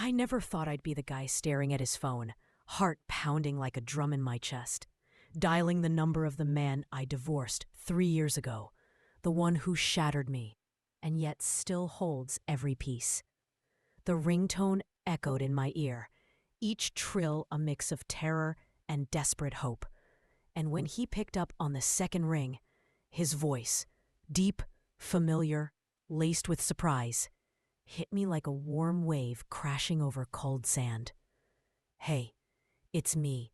I never thought I'd be the guy staring at his phone, heart pounding like a drum in my chest, dialing the number of the man I divorced 3 years ago, the one who shattered me, and yet still holds every piece. The ringtone echoed in my ear, each trill a mix of terror and desperate hope. And when he picked up on the second ring, his voice, deep, familiar, laced with surprise, hit me like a warm wave crashing over cold sand. "Hey, it's me,"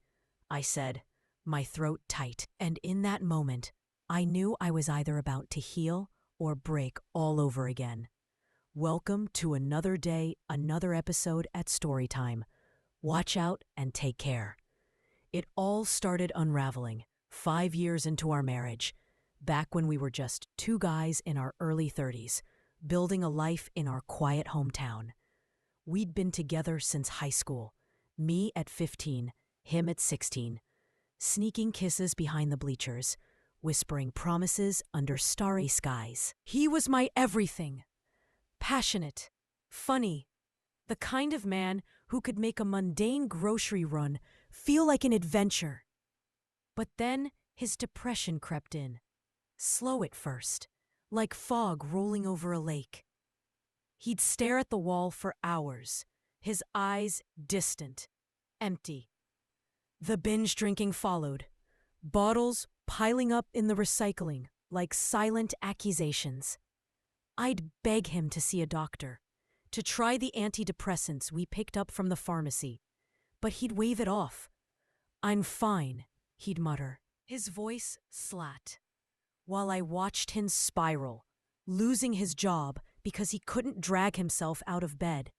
I said, my throat tight, and in that moment, I knew I was either about to heal or break all over again. Welcome to another day, another episode at Storytime. Watch out and take care. It all started unraveling 5 years into our marriage, back when we were just two guys in our early 30s, building a life in our quiet hometown. We'd been together since high school, me at 15, him at 16, sneaking kisses behind the bleachers, whispering promises under starry skies. He was my everything. Passionate, funny, the kind of man who could make a mundane grocery run feel like an adventure. But then his depression crept in, slow at first, like fog rolling over a lake. He'd stare at the wall for hours, his eyes distant, empty. The binge drinking followed, bottles piling up in the recycling like silent accusations. I'd beg him to see a doctor, to try the antidepressants we picked up from the pharmacy, but he'd wave it off. "I'm fine," he'd mutter, his voice slat, while I watched him spiral, losing his job because he couldn't drag himself out of bed.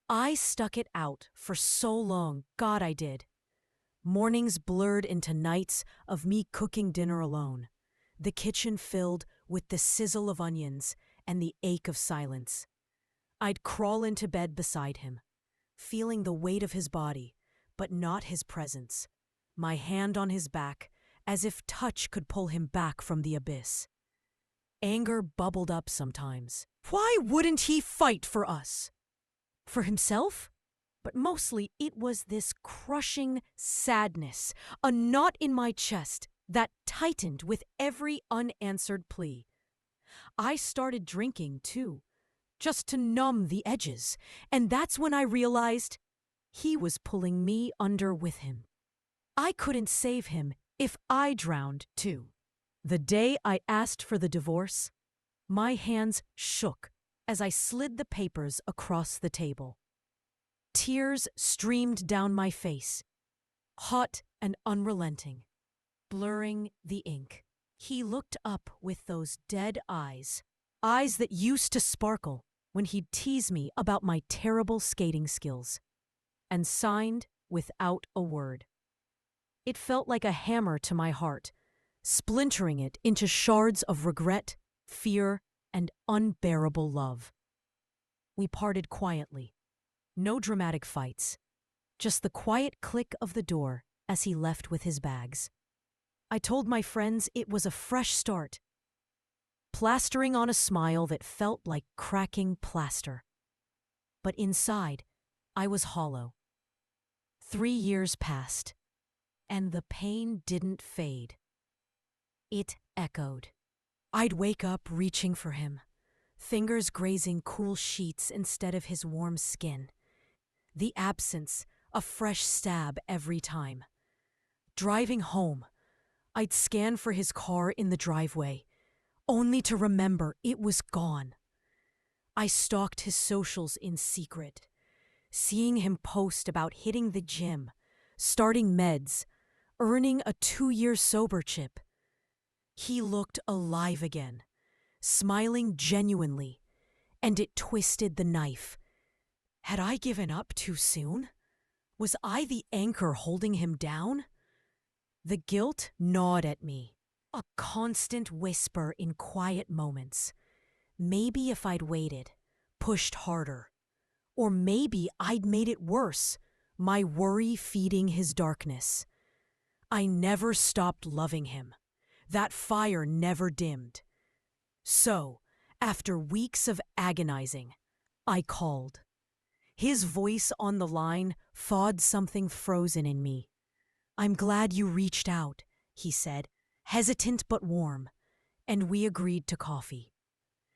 I stuck it out for so long, God I did. Mornings blurred into nights of me cooking dinner alone, the kitchen filled with the sizzle of onions and the ache of silence. I'd crawl into bed beside him, feeling the weight of his body, but not his presence, my hand on his back, as if touch could pull him back from the abyss. Anger bubbled up sometimes. Why wouldn't he fight for us? For himself? But mostly it was this crushing sadness, a knot in my chest that tightened with every unanswered plea. I started drinking, too, just to numb the edges, and that's when I realized he was pulling me under with him. I couldn't save him if I drowned, too. The day I asked for the divorce, my hands shook as I slid the papers across the table. Tears streamed down my face, hot and unrelenting, blurring the ink. He looked up with those dead eyes, eyes that used to sparkle when he'd tease me about my terrible skating skills, and signed without a word. It felt like a hammer to my heart, splintering it into shards of regret, fear, and unbearable love. We parted quietly. No dramatic fights, just the quiet click of the door as he left with his bags. I told my friends it was a fresh start, plastering on a smile that felt like cracking plaster. But inside, I was hollow. 3 years passed, and the pain didn't fade. It echoed. I'd wake up reaching for him, fingers grazing cool sheets instead of his warm skin. The absence, a fresh stab every time. Driving home, I'd scan for his car in the driveway, only to remember it was gone. I stalked his socials in secret, seeing him post about hitting the gym, starting meds, earning a 2-year sober chip. He looked alive again, smiling genuinely, and it twisted the knife. Had I given up too soon? Was I the anchor holding him down? The guilt gnawed at me, a constant whisper in quiet moments. Maybe if I'd waited, pushed harder, or maybe I'd made it worse, my worry feeding his darkness. I never stopped loving him. That fire never dimmed. So, after weeks of agonizing, I called. His voice on the line thawed something frozen in me. "I'm glad you reached out," he said, hesitant but warm, and we agreed to coffee.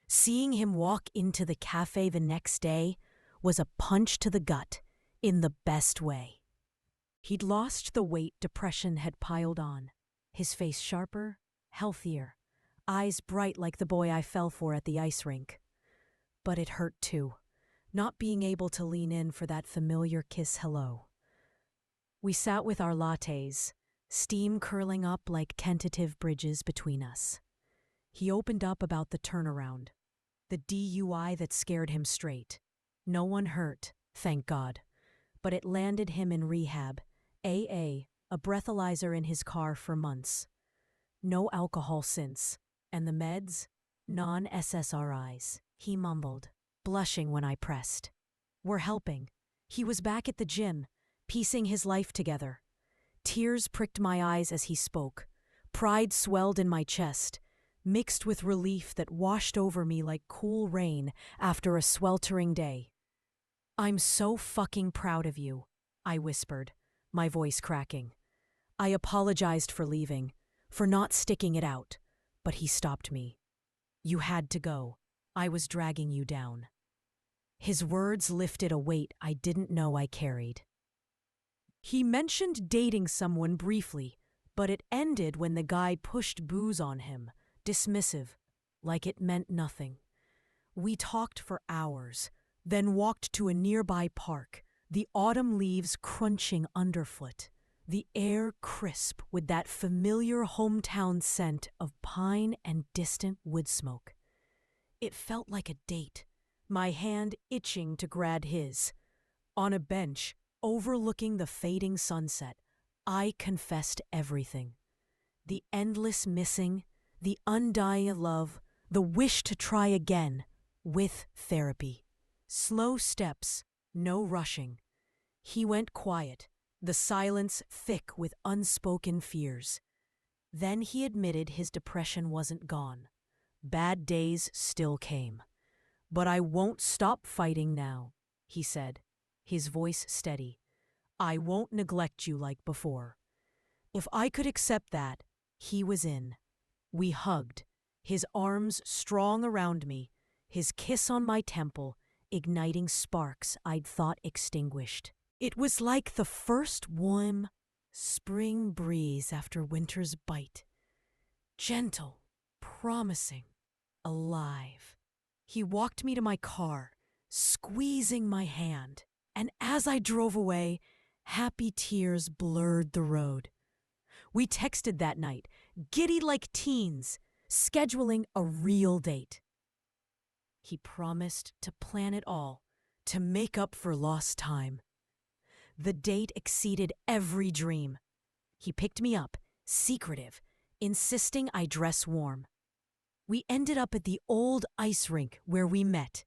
Seeing him walk into the cafe the next day was a punch to the gut in the best way. He'd lost the weight depression had piled on, his face sharper, healthier, eyes bright like the boy I fell for at the ice rink. But it hurt too, not being able to lean in for that familiar kiss hello. We sat with our lattes, steam curling up like tentative bridges between us. He opened up about the turnaround, the DUI that scared him straight. No one hurt, thank God, but it landed him in rehab, AA, a breathalyzer in his car for months. No alcohol since, and the meds? Non-SSRIs, he mumbled, blushing when I pressed. We're helping. He was back at the gym, piecing his life together. Tears pricked my eyes as he spoke. Pride swelled in my chest, mixed with relief that washed over me like cool rain after a sweltering day. "I'm so fucking proud of you," I whispered, my voice cracking. I apologized for leaving, for not sticking it out, but he stopped me. "You had to go. I was dragging you down." His words lifted a weight I didn't know I carried. He mentioned dating someone briefly, but it ended when the guy pushed booze on him, dismissive, like it meant nothing. We talked for hours, then walked to a nearby park, the autumn leaves crunching underfoot, the air crisp with that familiar hometown scent of pine and distant wood smoke. It felt like a date, my hand itching to grab his. On a bench, overlooking the fading sunset, I confessed everything. The endless missing, the undying love, the wish to try again, with therapy. Slow steps, no rushing. He went quiet, the silence thick with unspoken fears. Then he admitted his depression wasn't gone. Bad days still came. "But I won't stop fighting now," he said, his voice steady. "I won't neglect you like before." If I could accept that, he was in. We hugged, his arms strong around me, his kiss on my temple, igniting sparks I'd thought extinguished. It was like the first warm spring breeze after winter's bite. Gentle, promising, alive. He walked me to my car, squeezing my hand, and as I drove away, happy tears blurred the road. We texted that night, giddy like teens, scheduling a real date. He promised to plan it all, to make up for lost time. The date exceeded every dream. He picked me up, secretive, insisting I dress warm. We ended up at the old ice rink where we met,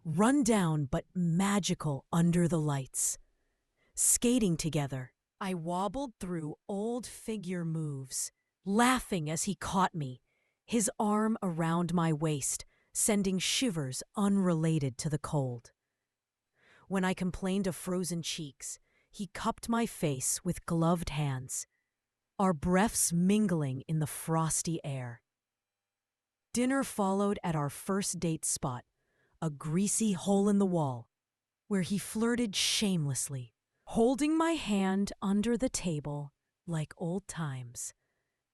run down but magical under the lights. Skating together, I wobbled through old figure moves, laughing as he caught me, his arm around my waist, sending shivers unrelated to the cold. When I complained of frozen cheeks, he cupped my face with gloved hands, our breaths mingling in the frosty air. Dinner followed at our first date spot, a greasy hole in the wall, where he flirted shamelessly, holding my hand under the table like old times.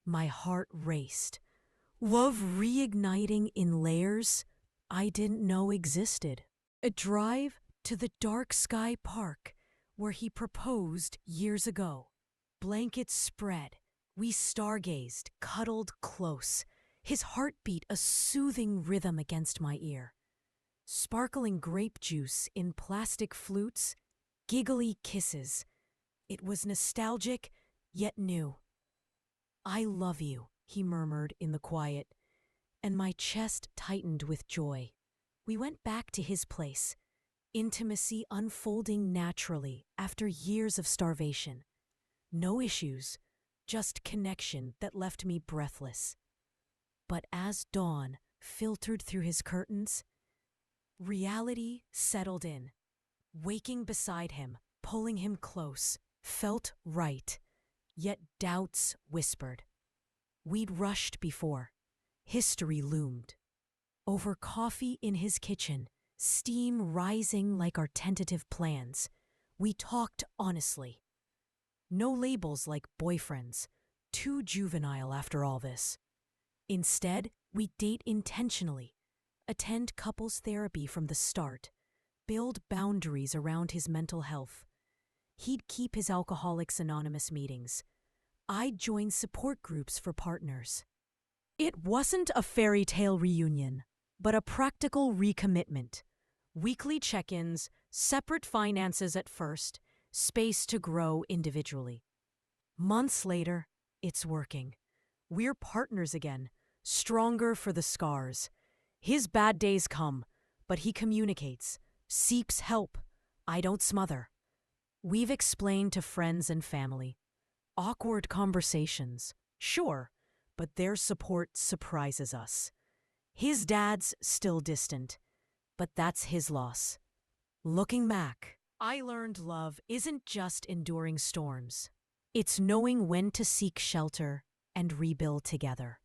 My heart raced, love reigniting in layers I didn't know existed. A drive to the dark sky park where he proposed years ago. Blankets spread, we stargazed, cuddled close, his heartbeat a soothing rhythm against my ear. Sparkling grape juice in plastic flutes, giggly kisses. It was nostalgic, yet new. "I love you," he murmured in the quiet, and my chest tightened with joy. We went back to his place, intimacy unfolding naturally after years of starvation. No issues, just connection that left me breathless. But as dawn filtered through his curtains, reality settled in. Waking beside him, pulling him close, felt right, yet doubts whispered. We'd rushed before. History loomed. Over coffee in his kitchen, steam rising like our tentative plans, we talked honestly. No labels like boyfriends, too juvenile after all this. Instead, we date intentionally, attend couples therapy from the start, build boundaries around his mental health. He'd keep his Alcoholics Anonymous meetings. I'd join support groups for partners. It wasn't a fairy tale reunion, but a practical recommitment. Weekly check-ins, separate finances at first, space to grow individually. Months later, it's working. We're partners again, stronger for the scars. His bad days come, but he communicates, seeks help. I don't smother. We've explained to friends and family. Awkward conversations, sure, but their support surprises us. His dad's still distant, but that's his loss. Looking back, I learned love isn't just enduring storms. It's knowing when to seek shelter and rebuild together.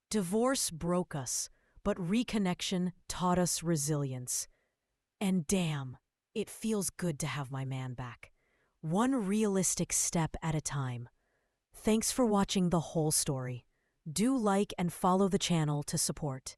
Divorce broke us, but reconnection taught us resilience. And damn, it feels good to have my man back. One realistic step at a time. Thanks for watching the whole story. Do like and follow the channel to support.